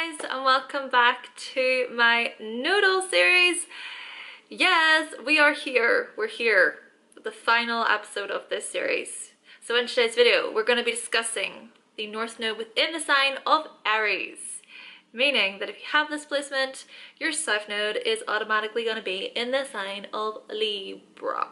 guys, and welcome back to my noodle series. Yes, we are here. We're here. The final episode of this series. So in today's video, we're going to be discussing the North Node within the sign of Aries. Meaning that if you have this placement, your South Node is automatically going to be in the sign of Libra.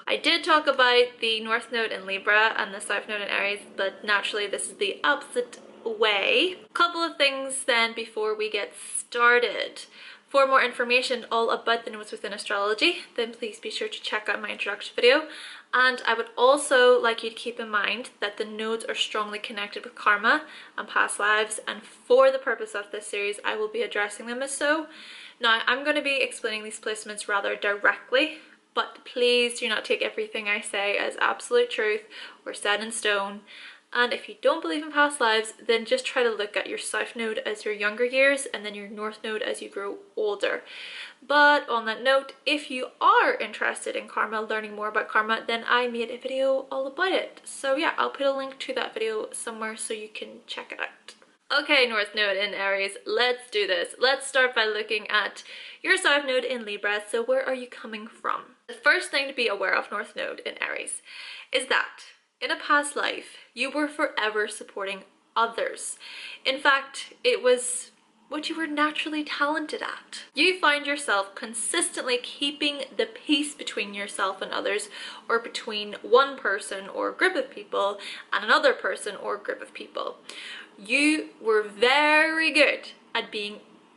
I did talk about the North Node in Libra and the South Node in Aries, but naturally this is the opposite way. A couple of things then before we get started. For more information all about the nodes within astrology, then please be sure to check out my introduction video. And I would also like you to keep in mind that the nodes are strongly connected with karma and past lives, and for the purpose of this series I will be addressing them as so. Now I'm going to be explaining these placements rather directly, but please do not take everything I say as absolute truth or set in stone. And if you don't believe in past lives, then just try to look at your South Node as your younger years and then your North Node as you grow older. But on that note, if you are interested in karma, learning more about karma, then I made a video all about it. So yeah, I'll put a link to that video somewhere so you can check it out. Okay, North Node in Aries, let's do this. Let's start by looking at your South Node in Libra. So where are you coming from? The first thing to be aware of North Node in Aries is that in a past life, you were forever supporting others. In fact, it was what you were naturally talented at. You find yourself consistently keeping the peace between yourself and others, or between one person or group of people and another person or group of people. You were very good at being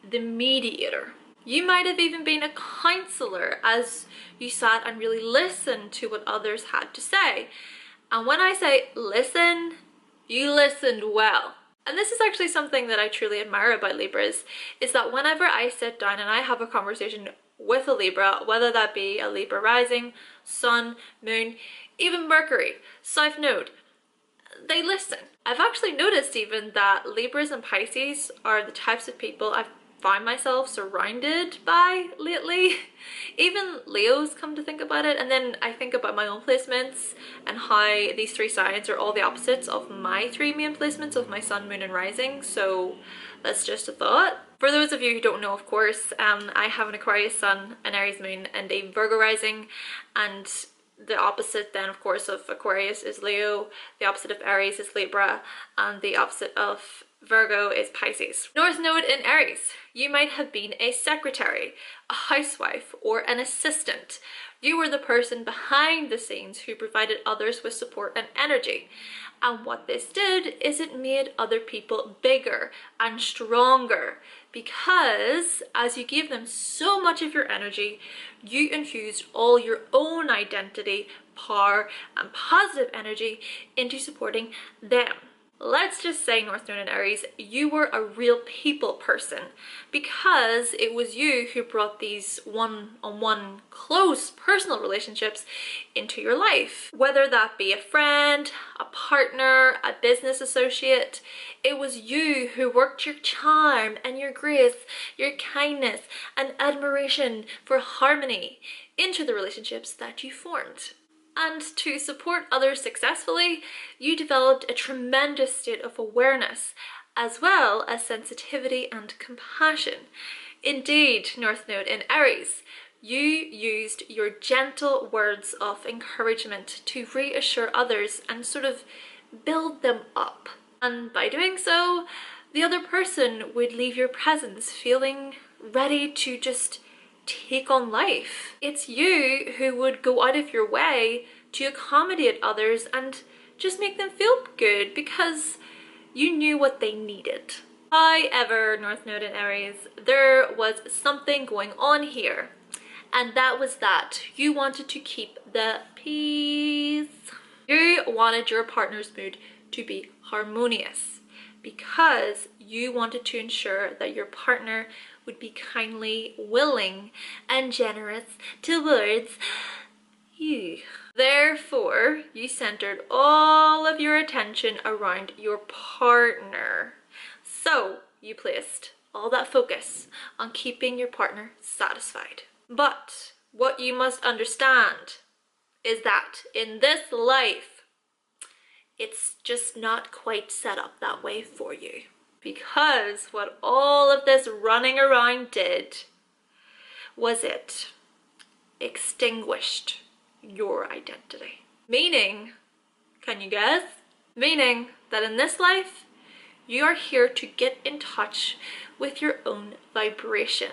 the mediator. You might have even been a counselor as you sat and really listened to what others had to say. And when I say listen, you listened well. And this is actually something that I truly admire about Libras, is that whenever I sit down and I have a conversation with a Libra, whether that be a Libra rising, sun, moon, even Mercury, South Node, they listen. I've actually noticed even that Libras and Pisces are the types of people I've found myself surrounded by lately. Even Leos, come to think about it. And then I think about my own placements and how these three signs are all the opposites of my three main placements of my sun, moon and rising. So that's just a thought. For those of you who don't know, of course, I have an Aquarius sun, an Aries moon and a Virgo rising, and the opposite then of course of Aquarius is Leo, the opposite of Aries is Libra, and the opposite of Virgo is Pisces. North Node in Aries. You might have been a secretary, a housewife, or an assistant. You were the person behind the scenes who provided others with support and energy. And what this did is it made other people bigger and stronger, because as you gave them so much of your energy, you infused all your own identity, power, and positive energy into supporting them. Let's just say, North Node in Aries, you were a real people person, because it was you who brought these one-on-one close personal relationships into your life. Whether that be a friend, a partner, a business associate, it was you who worked your charm and your grace, your kindness and admiration for harmony into the relationships that you formed. And to support others successfully, you developed a tremendous state of awareness, as well as sensitivity and compassion. Indeed, North Node in Aries, you used your gentle words of encouragement to reassure others and sort of build them up. And by doing so, the other person would leave your presence feeling ready to just take on life. It's you who would go out of your way to accommodate others and just make them feel good because you knew what they needed. However, North Node in Aries, there was something going on here, and that was that you wanted to keep the peace. You wanted your partner's mood to be harmonious because you wanted to ensure that your partner would be kindly, willing, and generous towards you. Therefore, you centered all of your attention around your partner. So, you placed all that focus on keeping your partner satisfied. But what you must understand is that in this life, it's just not quite set up that way for you. Because what all of this running around did was it extinguished your identity. Meaning, can you guess? Meaning that in this life, you are here to get in touch with your own vibration.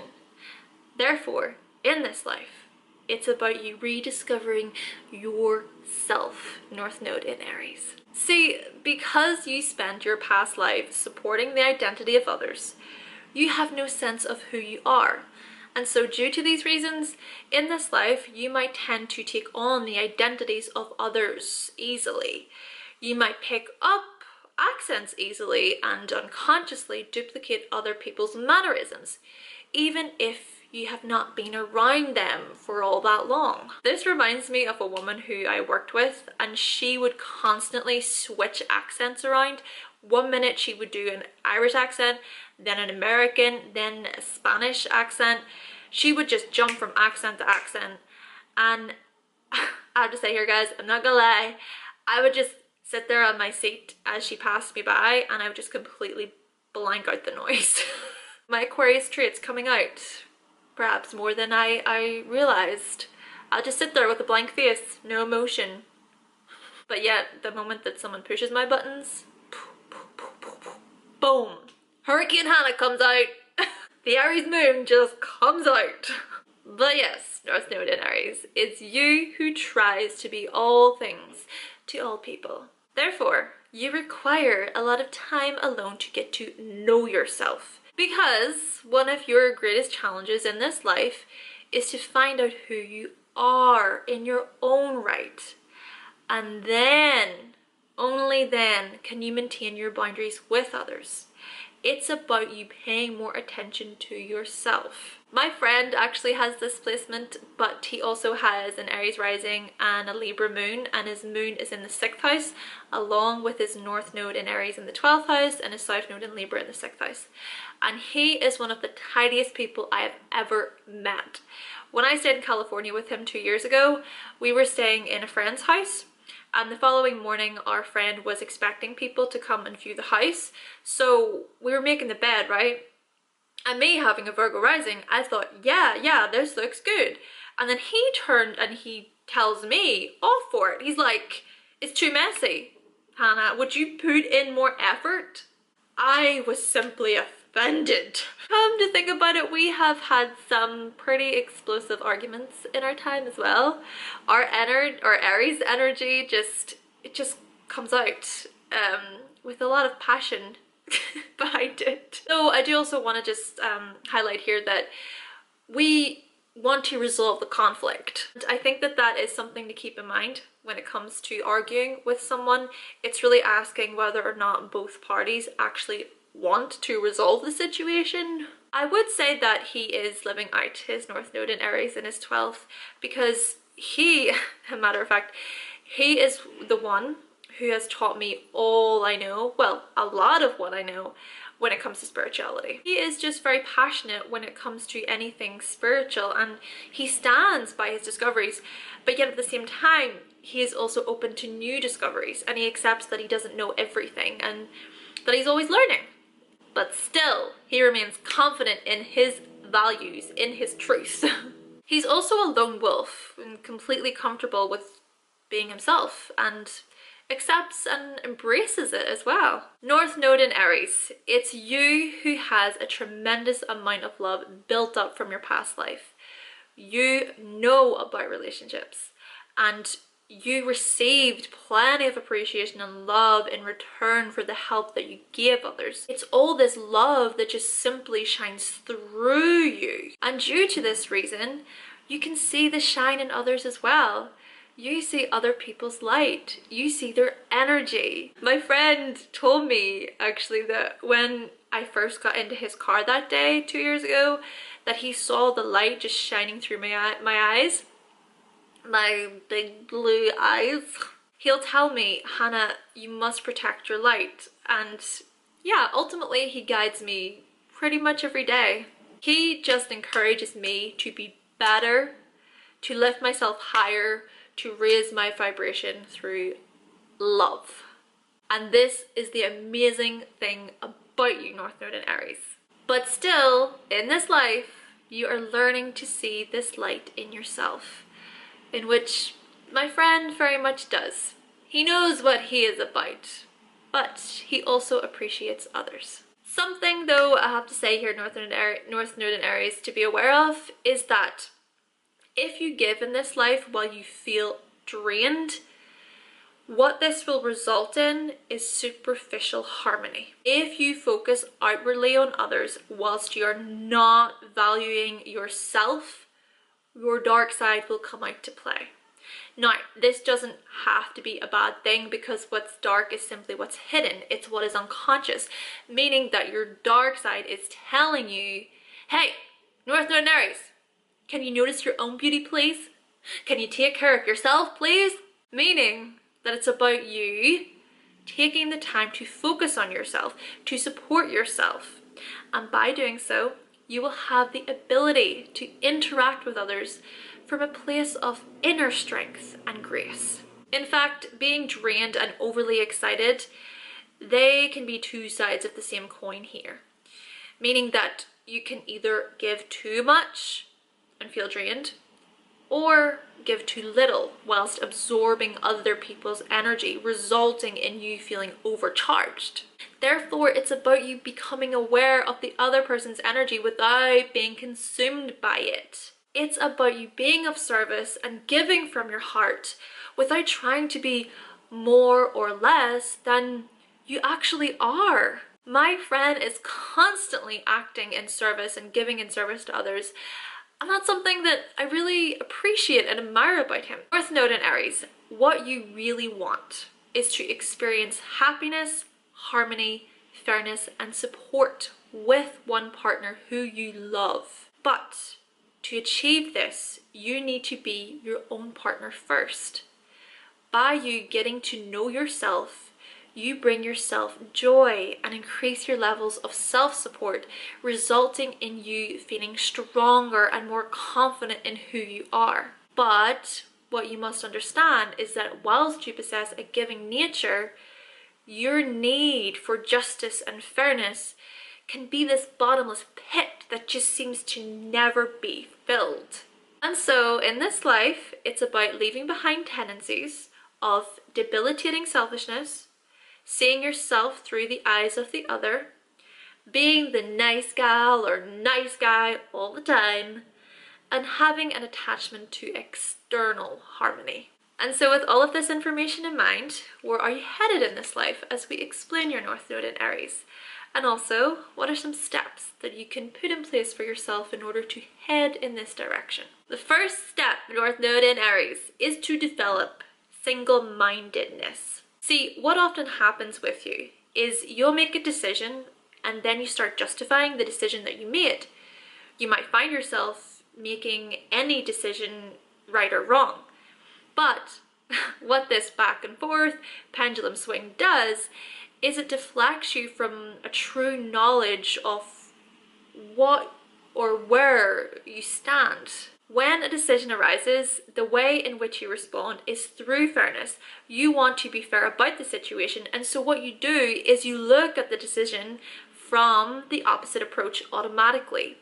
Therefore, in this life, it's about you rediscovering yourself, North Node in Aries. See, because you spent your past life supporting the identity of others, you have no sense of who you are. And so due to these reasons, in this life, you might tend to take on the identities of others easily. You might pick up accents easily and unconsciously duplicate other people's mannerisms, even if you have not been around them for all that long. This reminds me of a woman who I worked with, and she would constantly switch accents around. One minute she would do an Irish accent, then an American, then a Spanish accent. She would just jump from accent to accent, and I have to say here, guys, I'm not gonna lie, I would just sit there on my seat as she passed me by and I would just completely blank out the noise. My Aquarius traits coming out, perhaps more than I realized. I'll just sit there with a blank face, no emotion. But yet, the moment that someone pushes my buttons, boom, Hurricane Hannah comes out. The Aries moon just comes out. But yes, North Node in Aries, it's you who tries to be all things to all people. Therefore, you require a lot of time alone to get to know yourself. Because one of your greatest challenges in this life is to find out who you are in your own right. And then, only then, can you maintain your boundaries with others. It's about you paying more attention to yourself. My friend actually has this placement, but he also has an Aries rising and a Libra moon, and his moon is in the 6th house, along with his North Node in Aries in the 12th house and his South Node in Libra in the 6th house. And he is one of the tidiest people I have ever met. When I stayed in California with him 2 years ago, we were staying in a friend's house. And the following morning, our friend was expecting people to come and view the house. So we were making the bed, right? And me having a Virgo rising, I thought, yeah, this looks good. And then he turned and he tells me off for it. He's like, it's too messy. Hannah, would you put in more effort? I was simply offended. Come to think about it, we have had some pretty explosive arguments in our time as well. Our Aries energy just comes out with a lot of passion behind it. So I do also want to just highlight here that we want to resolve the conflict. And I think that that is something to keep in mind when it comes to arguing with someone. It's really asking whether or not both parties actually want to resolve the situation. I would say that he is living out his North Node in Aries in his 12th, because he, as a matter of fact, he is the one who has taught me all I know, well, a lot of what I know when it comes to spirituality. He is just very passionate when it comes to anything spiritual, and he stands by his discoveries, but yet at the same time, he is also open to new discoveries, and he accepts that he doesn't know everything and that he's always learning. But still, he remains confident in his values, in his truth. He's also a lone wolf and completely comfortable with being himself and accepts and embraces it as well. North Node in Aries, it's you who has a tremendous amount of love built up from your past life. You know about relationships and you received plenty of appreciation and love in return for the help that you gave others. It's all this love that just simply shines through you. And due to this reason, you can see the shine in others as well. You see other people's light. You see their energy. My friend told me actually that when I first got into his car that day 2 years ago, that he saw the light just shining through my eyes. My big blue eyes. He'll tell me, Hannah, you must protect your light. And yeah, ultimately he guides me pretty much every day. He just encourages me to be better, to lift myself higher, to raise my vibration through love. And this is the amazing thing about you, North Node in Aries. But still, in this life, you are learning to see this light in yourself, in which my friend very much does. He knows what he is about, but he also appreciates others. Something though I have to say here, North Node in Aries, to be aware of is that if you give in this life while you feel drained, what this will result in is superficial harmony. If you focus outwardly on others whilst you are not valuing yourself, your dark side will come out to play. Now, this doesn't have to be a bad thing, because what's dark is simply what's hidden. It's what is unconscious, meaning that your dark side is telling you, hey, North Node in Aries, can you notice your own beauty, please? Can you take care of yourself, please? Meaning that it's about you taking the time to focus on yourself, to support yourself. And by doing so, you will have the ability to interact with others from a place of inner strength and grace. In fact, being drained and overly excited, they can be two sides of the same coin here. Meaning that you can either give too much and feel drained, or give too little whilst absorbing other people's energy, resulting in you feeling overcharged. Therefore, it's about you becoming aware of the other person's energy without being consumed by it. It's about you being of service and giving from your heart without trying to be more or less than you actually are. My friend is constantly acting in service and giving in service to others, and that's something that I really appreciate and admire about him. North Node in Aries, what you really want is to experience happiness, harmony, fairness, and support with one partner who you love. But to achieve this, you need to be your own partner first. By you getting to know yourself, you bring yourself joy and increase your levels of self-support, resulting in you feeling stronger and more confident in who you are. But what you must understand is that whilst you possess a giving nature, your need for justice and fairness can be this bottomless pit that just seems to never be filled. And so in this life, it's about leaving behind tendencies of debilitating selfishness, seeing yourself through the eyes of the other, being the nice gal or nice guy all the time, and having an attachment to external harmony. And so with all of this information in mind, where are you headed in this life as we explain your North Node in Aries? And also, what are some steps that you can put in place for yourself in order to head in this direction? The first step, North Node in Aries, is to develop single-mindedness. See, what often happens with you is you'll make a decision and then you start justifying the decision that you made. You might find yourself making any decision right or wrong. But what this back and forth pendulum swing does is it deflects you from a true knowledge of what or where you stand. When a decision arises, the way in which you respond is through fairness. You want to be fair about the situation, and so what you do is you look at the decision from the opposite approach automatically,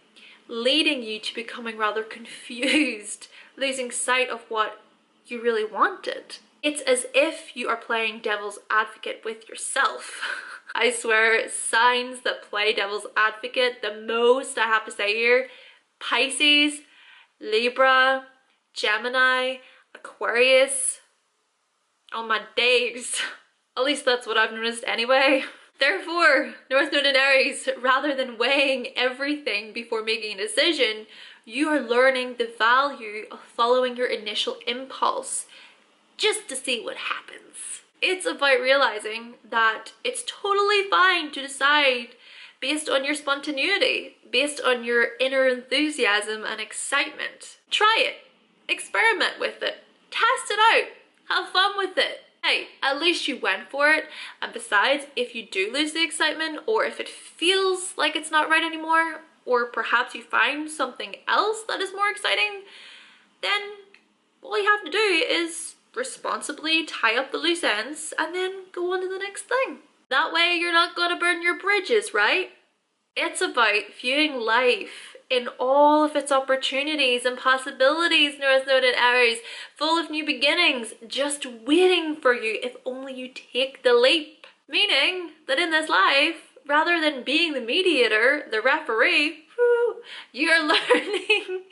leading you to becoming rather confused, losing sight of what you really wanted. It's as if you are playing devil's advocate with yourself. I swear, signs that play devil's advocate the most, I have to say here, Pisces, Libra, Gemini, Aquarius. Oh my days. At least that's what I've noticed anyway. Therefore, North Node in Aries, rather than weighing everything before making a decision, you are learning the value of following your initial impulse just to see what happens. It's about realizing that it's totally fine to decide based on your spontaneity, based on your inner enthusiasm and excitement. Try it, experiment with it, test it out, have fun with it. Hey, at least you went for it. And besides, if you do lose the excitement, or if it feels like it's not right anymore, or perhaps you find something else that is more exciting, then all you have to do is responsibly tie up the loose ends and then go on to the next thing. That way you're not gonna burn your bridges, right? It's about viewing life in all of its opportunities and possibilities, North Node in Aries, full of new beginnings, just waiting for you if only you take the leap. Meaning that in this life, rather than being the mediator, the referee, you're learning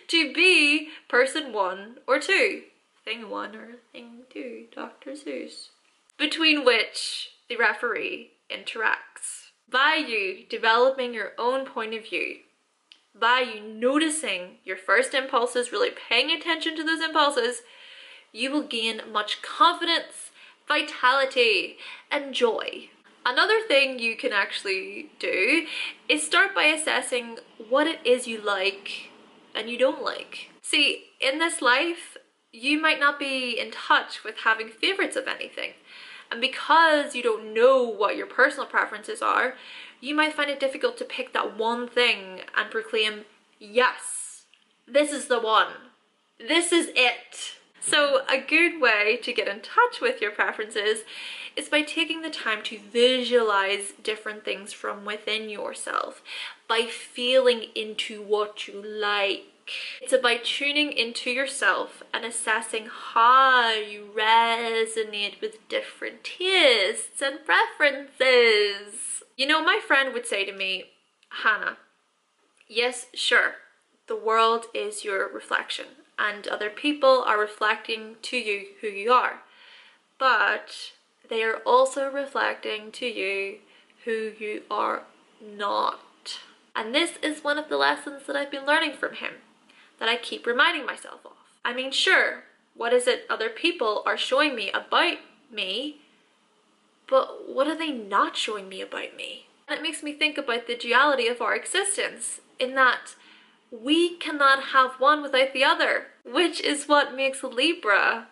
to be person 1 or 2, thing 1 or thing 2, Dr. Seuss, between which the referee interacts. By you developing your own point of view, by you noticing your first impulses, really paying attention to those impulses, you will gain much confidence, vitality, and joy. Another thing you can actually do is start by assessing what it is you like and you don't like. See, in this life, you might not be in touch with having favorites of anything. And because you don't know what your personal preferences are, you might find it difficult to pick that one thing and proclaim, yes, this is the one. This is it. So a good way to get in touch with your preferences is by taking the time to visualize different things from within yourself, by feeling into what you like. It's about tuning into yourself and assessing how you resonate with different tastes and preferences. You know, my friend would say to me, Hannah, yes, sure, the world is your reflection and other people are reflecting to you who you are, but they are also reflecting to you who you are not. And this is one of the lessons that I've been learning from him, that I keep reminding myself of. I mean, sure, what is it other people are showing me about me, but what are they not showing me about me? And it makes me think about the duality of our existence, in that we cannot have one without the other, which is what makes Libra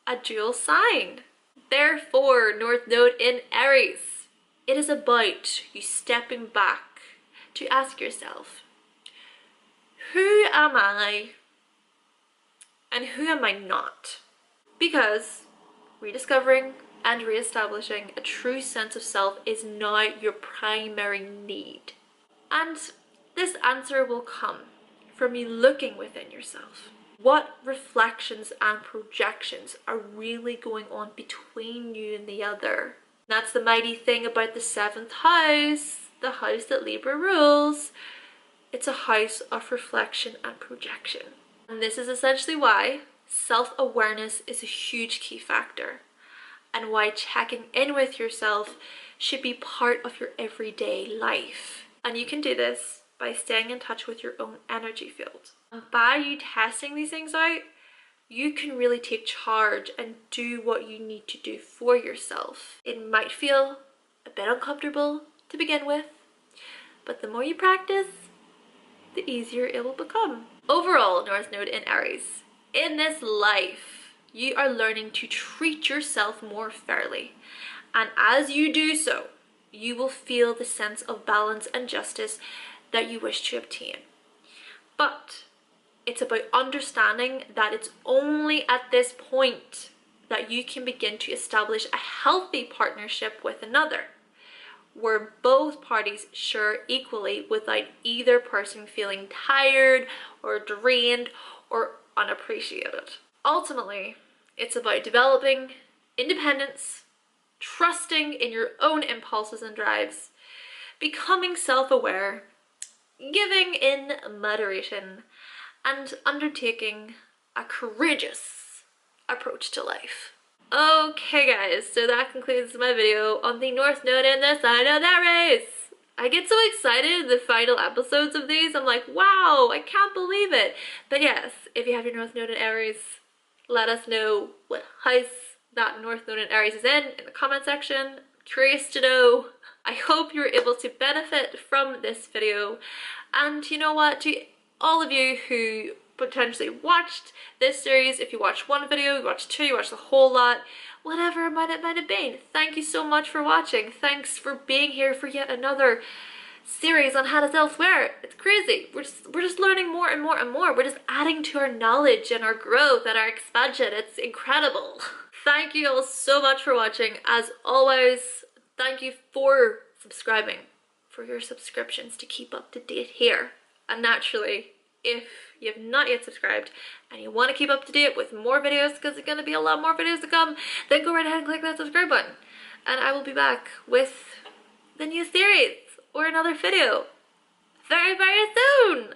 a dual sign. Therefore, North Node in Aries, it is about you stepping back to ask yourself, who am I and who am I not? Because rediscovering and reestablishing a true sense of self is now your primary need. And this answer will come from you looking within yourself. What reflections and projections are really going on between you and the other? That's the mighty thing about the 7th house, the house that Libra rules. It's a house of reflection and projection. And this is essentially why self-awareness is a huge key factor, and why checking in with yourself should be part of your everyday life. And you can do this by staying in touch with your own energy field. By you testing these things out, you can really take charge and do what you need to do for yourself. It might feel a bit uncomfortable to begin with, but the more you practice, the easier it will become. Overall, North Node in Aries, in this life, you are learning to treat yourself more fairly. And as you do so, you will feel the sense of balance and justice that you wish to obtain. But it's about understanding that it's only at this point that you can begin to establish a healthy partnership with another, where both parties share equally without either person feeling tired or drained or unappreciated. Ultimately, it's about developing independence, trusting in your own impulses and drives, becoming self-aware, giving in moderation, and undertaking a courageous approach to life. Okay guys, so that concludes my video on the North Node and the sign of Aries. I get so excited in the final episodes of these, I'm like, wow, I can't believe it. But yes, if you have your North Node in Aries, let us know what house that North Node in Aries is in the comment section. Curious to know. I hope you're able to benefit from this video. And you know what, to all of you who potentially watched this series, if you watched one video, you watched two, you watched the whole lot, whatever it might have been, thank you so much for watching. Thanks for being here for yet another series on hannahselsewhere. It's crazy. We're just learning more and more and more. We're just adding to our knowledge and our growth and our expansion. It's incredible. Thank you all so much for watching. As always, Thank you for subscribing, for your subscriptions to keep up to date here. And naturally, if you've not yet subscribed and you want to keep up to date with more videos, because there's going to be a lot more videos to come, then go right ahead and click that subscribe button. And I will be back with the new series or another video very, very soon.